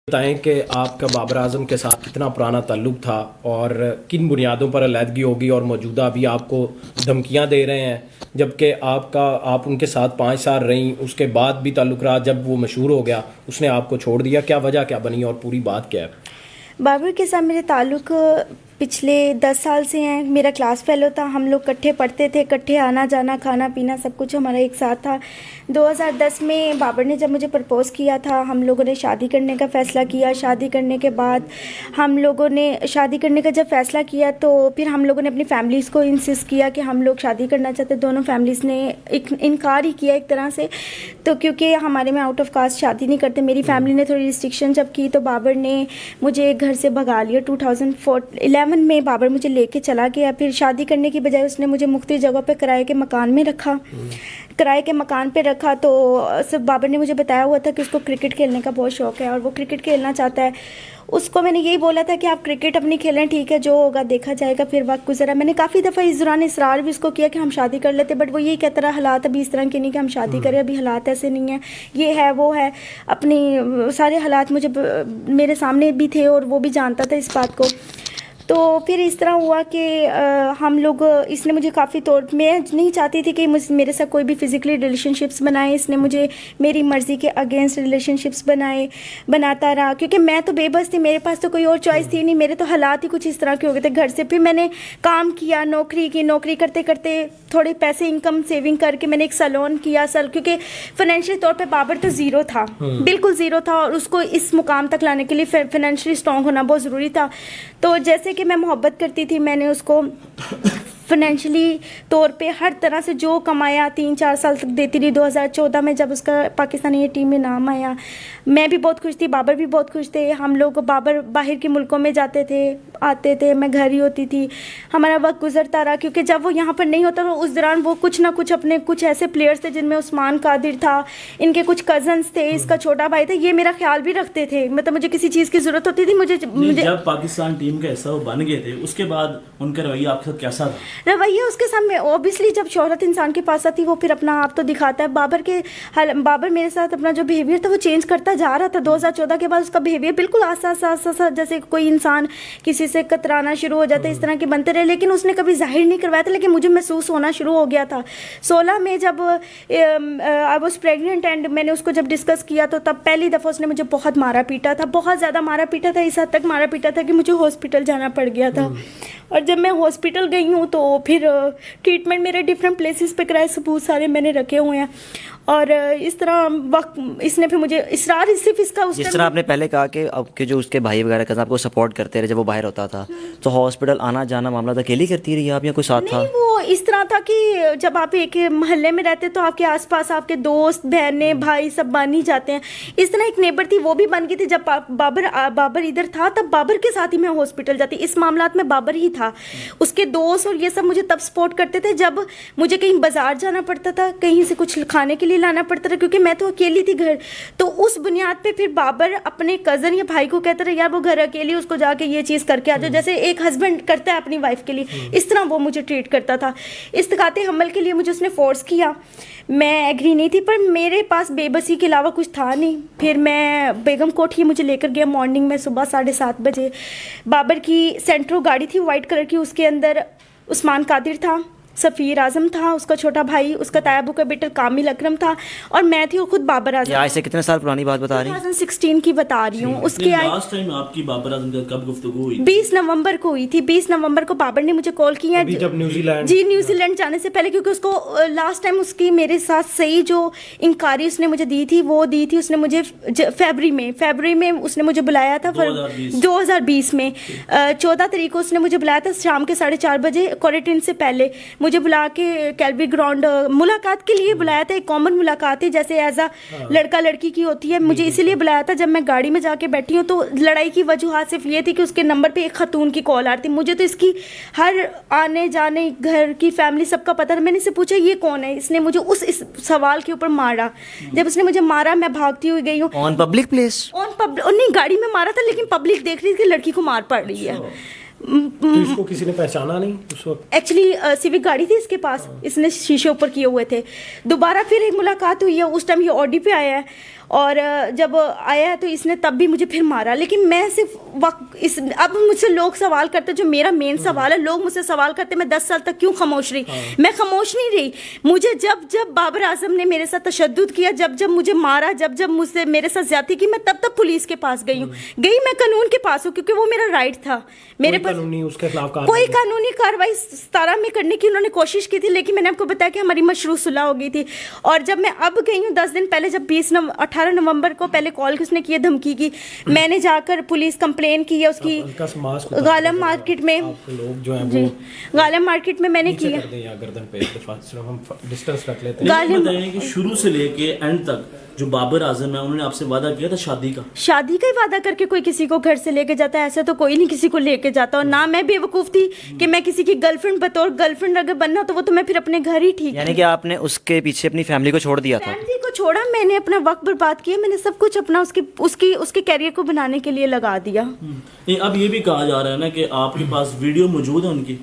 बताएं कि आपका बाबर आजम के साथ कितना पुराना ताल्लुक़ था और किन बुनियादों पर अलहदगी होगी और मौजूदा अभी आपको धमकियां दे रहे हैं, जबकि आप उनके साथ 5 साल रहीं, उसके बाद भी ताल्लुक़ रहा। जब वो मशहूर हो गया उसने आपको छोड़ दिया, क्या वजह क्या बनी और पूरी बात क्या है? बाबर के साथ मेरे ताल्लुक़ पिछले 10 साल से हैं। मेरा क्लास फेलो था, हम लोग इकट्ठे पढ़ते थे, इकट्ठे आना जाना, खाना पीना सब कुछ हमारा एक साथ था। 2010 में बाबर ने जब मुझे प्रपोज़ किया था, हम लोगों ने शादी करने का फ़ैसला किया। शादी करने के बाद हम लोगों ने शादी करने का जब फ़ैसला किया तो फिर हम लोगों ने अपनी फैमिलीज़ को इंसिस्ट किया कि हम लोग शादी करना चाहते। दोनों फैमिलीज़ ने इनकार ही किया एक तरह से, तो क्योंकि हमारे में आउट ऑफ कास्ट शादी नहीं करते। मेरी फैमिली ने थोड़ी रिस्ट्रिक्शन जब की तो बाबर ने मुझे घर से भगा लिया। 2011 में बाबर मुझे लेके चला गया। फिर शादी करने की बजाय उसने मुझे मुख्तलिफ जगह पे किराए के मकान में रखा। किराए के मकान पे रखा तो सब बाबर ने मुझे बताया हुआ था कि उसको क्रिकेट खेलने का बहुत शौक़ है और वो क्रिकेट खेलना चाहता है। उसको मैंने यही बोला था कि आप क्रिकेट अपनी खेलें, ठीक है, जो होगा देखा जाएगा। फिर वक्त गुजरा, मैंने काफ़ी दफ़ा इस दौरान इसरार भी उसको किया कि हम शादी कर लेते, बट वो यही कहता रहा हालात अभी इस तरह के नहीं कि हम शादी करें, अभी हालात ऐसे नहीं है, ये है वो है। अपनी सारे हालात मुझे मेरे सामने भी थे और वो भी जानता था इस बात को। तो फिर इस तरह हुआ कि हम लोग इसने मुझे काफ़ी तौर मैं नहीं चाहती थी कि मेरे साथ कोई भी फ़िज़िकली रिलेशनशिप्स बनाए। इसने मुझे मेरी मर्ज़ी के अगेंस्ट रिलेशनशिप्स बनाता रहा, क्योंकि मैं तो बेबस थी, मेरे पास तो कोई और चॉइस थी नहीं। मेरे तो हालात ही कुछ इस तरह के हो गए थे घर से। फिर मैंने काम किया, नौकरी की, नौकरी करते करते थोड़े पैसे इनकम सेविंग करके मैंने एक सैलून किया। क्योंकि फाइनेंशियल तौर पे बाबर तो ज़ीरो था, बिल्कुल ज़ीरो था, और उसको इस मुकाम तक लाने के लिए फाइनेंशियली स्ट्रॉन्ग होना बहुत ज़रूरी था। तो जैसे कि मैं मोहब्बत करती थी, मैंने उसको फाइनेंशियली तौर पे हर तरह से जो कमाया 3-4 साल तक देती रही। 2014 में जब उसका पाकिस्तानी ये टीम में नाम आया, मैं भी बहुत खुश थी, बाबर भी बहुत खुश थे। हम लोग बाबर बाहर के मुल्कों में जाते थे, आते थे, मैं घर ही होती थी, हमारा वक्त गुजरता रहा। क्योंकि जब वो यहाँ पर नहीं होता तो उस दौरान वो कुछ ना कुछ अपने कुछ ऐसे प्लेयर्स थे जिनमें उस्मान कादिर था, इनके कुछ कज़न्स थे, इसका छोटा भाई था, ये मेरा ख्याल भी रखते थे। मतलब मुझे किसी चीज़ की ज़रूरत होती थी, मुझे जब पाकिस्तान टीम का हिस्सा वो बन गए थे उसके बाद उनका रवैया आपके साथ कैसा था? रवैया उसके सामने ऑब्वियसली जब शोहरत इंसान के पास आती वो फिर अपना आप तो दिखाता है। बाबर मेरे साथ अपना जो बिहेवियर था वो चेंज करता जा रहा था। 2014 के बाद उसका बिहेवियर बिल्कुल आसा जैसे कोई इंसान किसी से कतराना शुरू हो जाता है, इस तरह के बनते रहे, लेकिन उसने कभी जाहिर नहीं करवाया था, लेकिन मुझे महसूस होना शुरू हो गया था। 16 में जब आई वॉज प्रेगनेंट एंड मैंने उसको जब डिस्कस किया तो तब पहली दफ़ा उसने मुझे बहुत मारा पीटा था, बहुत ज़्यादा मारा पीटा था, इस हद तक मारा पीटा था कि मुझे हॉस्पिटल जाना पड़ गया था। और जब मैं हॉस्पिटल गई हूँ तो फिर ट्रीटमेंट मेरे डिफरेंट प्लेसेस पे कराए, सबूत सारे मैंने रखे हुए हैं। और इस तरह वक्त इसने फिर मुझे इसरार सिर्फ इसका उस जिस तरह आपने पहले कहा कि आपके जो उसके भाई वगैरह कज़न आपको सपोर्ट करते रहे जब वो बाहर होता था, तो हॉस्पिटल आना जाना मामला तो अकेली करती रही आप या कोई साथ था? नहीं, वो इस तरह था कि जब आप एक मोहल्ले में रहते तो आपके आसपास आपके दोस्त, बहनें, भाई सब बन ही जाते हैं। इस तरह एक नेबर थी, वो भी बन गई थी। जब बाबर इधर था तब बाबर के साथ ही मैं हॉस्पिटल जाती। इस मामलात में बाबर ही था, उसके दोस्त और ये सब मुझे तब सपोर्ट करते थे जब मुझे कहीं बाजार जाना पड़ता था, कहीं से कुछ खाने के लिए लाना पड़ता था, क्योंकि मैं तो अकेली थी घर। तो उस बुनियाद पे फिर बाबर अपने कज़न या भाई को कहता था यार वो घर अकेली, उसको जाके ये चीज़ करके आ जाओ, जैसे एक हस्बैंड करता है अपनी वाइफ के लिए, इस तरह वो मुझे ट्रीट करता था। इस्तिकाते हमल के लिए मुझे उसने फोर्स किया, मैं एग्री नहीं थी, पर मेरे पास बेबसी के अलावा कुछ था नहीं। फिर मैं बेगम कोठी मुझे लेकर गया मॉर्निंग में, सुबह 7:30 बजे। बाबर की सेंट्रो गाड़ी थी वाइट कलर की, उसके अंदर उस्मान कादिर था, सफ़ीर आज़म था, उसका छोटा भाई, उसका तायाबू का बेटा कामिल अकरम था, और मैं थी और खुद बाबर आज़म। आज से कितने साल पुरानी बात बता रही हैं? 2016 की बता रही हूँ। उसके लास्ट टाइम आपकी बाबर आज़म के साथ कब गुफ्तगू हुई? 20 नवंबर को हुई थी। 20 नवंबर को बाबर ने मुझे कॉल किया, जब न्यूजीलैंड जाने से पहले, क्योंकि उसको लास्ट टाइम उसकी मेरे साथ सही जो इंक्वायरी उसने मुझे दी थी वो दी थी उसने मुझे फरवरी में उसने मुझे बुलाया था 2020 में। 14 तारीख को उसने मुझे बुलाया था शाम के 4:30 बजे, क्वारंटीन से पहले मुझे बुला के कैलबी ग्राउंड मुलाकात के लिए बुलाया था। एक कॉमन मुलाकात है जैसे एज अ लड़का लड़की की होती है, मुझे इसीलिए बुलाया था। जब मैं गाड़ी में जाके बैठी हूँ तो लड़ाई की वजूहात सिर्फ ये थी कि उसके नंबर पे एक खतून की कॉल आ रही थी। मुझे तो इसकी हर आने जाने, घर की फैमिली सबका पता था। मैंने इससे पूछा ये कौन है, इसने मुझे इस सवाल के ऊपर मारा। जब उसने मुझे मारा मैं भागती हुई गई हूँ ऑन पब्लिक प्लेस, नहीं गाड़ी में मारा था, लेकिन पब्लिक देख रही थी कि लड़की को मार पड़ रही है। तो इसको किसी ने पहचाना नहीं उस वक्त? एक्चुअली सिविक गाड़ी थी इसके पास, इसने शीशे ऊपर किए हुए थे। दोबारा फिर एक मुलाकात हुई है, उस टाइम ये ऑडी पे आया है, और जब आया है तो इसने तब भी मुझे फिर मारा। लेकिन मैं सिर्फ अब मुझसे लोग सवाल करते, जो मेरा मेन सवाल है, लोग मुझसे सवाल करते मैं 10 साल तक क्यों खामोश रही। मैं खामोश नहीं रही। मुझे जब जब बाबर आजम ने मेरे साथ तशद्दुद किया, जब जब मुझे मारा, जब जब मुझसे मेरे साथ ज्यादती की, मैं तब तब पुलिस के पास गई हूँ। मैं कानून के पास हूँ, क्योंकि वो मेरा राइट था। मेरे पास उसके खिलाफ कोई कानूनी कार्रवाई 17 में करने की उन्होंने कोशिश की थी, लेकिन मैंने आपको बताया कि हमारी मशरूत सुलह हो गई थी। और जब मैं अब गई हूँ 10 दिन पहले, जब 18 नवंबर को पहले कॉल किसने की, धमकी की, मैंने जाकर पुलिस कंप्लेन की है उसकी गालम मार्केट में। लोग जो हैं जी, वो गालम मार्केट में मैंने की है। गर्दन पे हम डिस्टेंस रख लेते हैं। लेकिन बताइए कि शुरू से लेके एंड तक जो बाबर आजम है, उन्होंने आपसे वादा किया था शादी का ही वादा करके कोई किसी को घर से लेके जाता है? ऐसा तो कोई नहीं किसी को लेके जाता। और ना मैं बेवकूफ़ थी कि मैं किसी की गर्लफ्रेंड, बतौर गर्लफ्रेंड अगर बनना तो वो तो मैं फिर अपने घर ही ठीक। यानी कि आपने उसके पीछे अपनी फैमिली को छोड़ दिया था? फैमिली को छोड़ा, मैंने अपना वक्त बर्बाद किया, मैंने सब कुछ अपना उसके कैरियर को बनाने के लिए लगा दिया। अब ये भी कहा जा रहा है ना कि आपके पास वीडियो मौजूद है उनकी।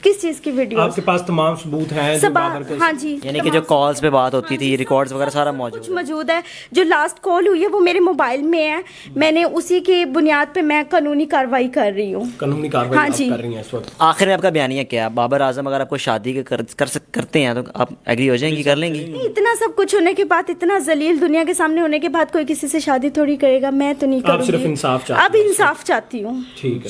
किस चीज की वीडियो? आपके पास तमाम सबूत हैं जो बाबर के? हाँ जी, यानी कि जो कॉल्स पे बात होती थी, रिकॉर्ड्स वगैरह सारा कुछ मौजूद है। जो लास्ट कॉल हुई है वो मेरे मोबाइल में है। मैंने उसी की बुनियाद पे मैं कानूनी कार्रवाई कर रही हूँ। कानूनी कार्रवाई हाँ आप जी। कर रही हैं इस वक्त? आखिर में आपका बयानिया क्या है? बाबर आजम अगर आपको शादी करते हैं तो आप एग्री हो जाएंगी, कर लेंगी? इतना सब कुछ होने के बाद, इतना जलील दुनिया के सामने होने के बाद कोई किसी से शादी थोड़ी करेगा। मैं तो नहीं करूँगी। आप सिर्फ इंसाफ चाहती हैं? अब इंसाफ चाहती हूँ। ठीक है।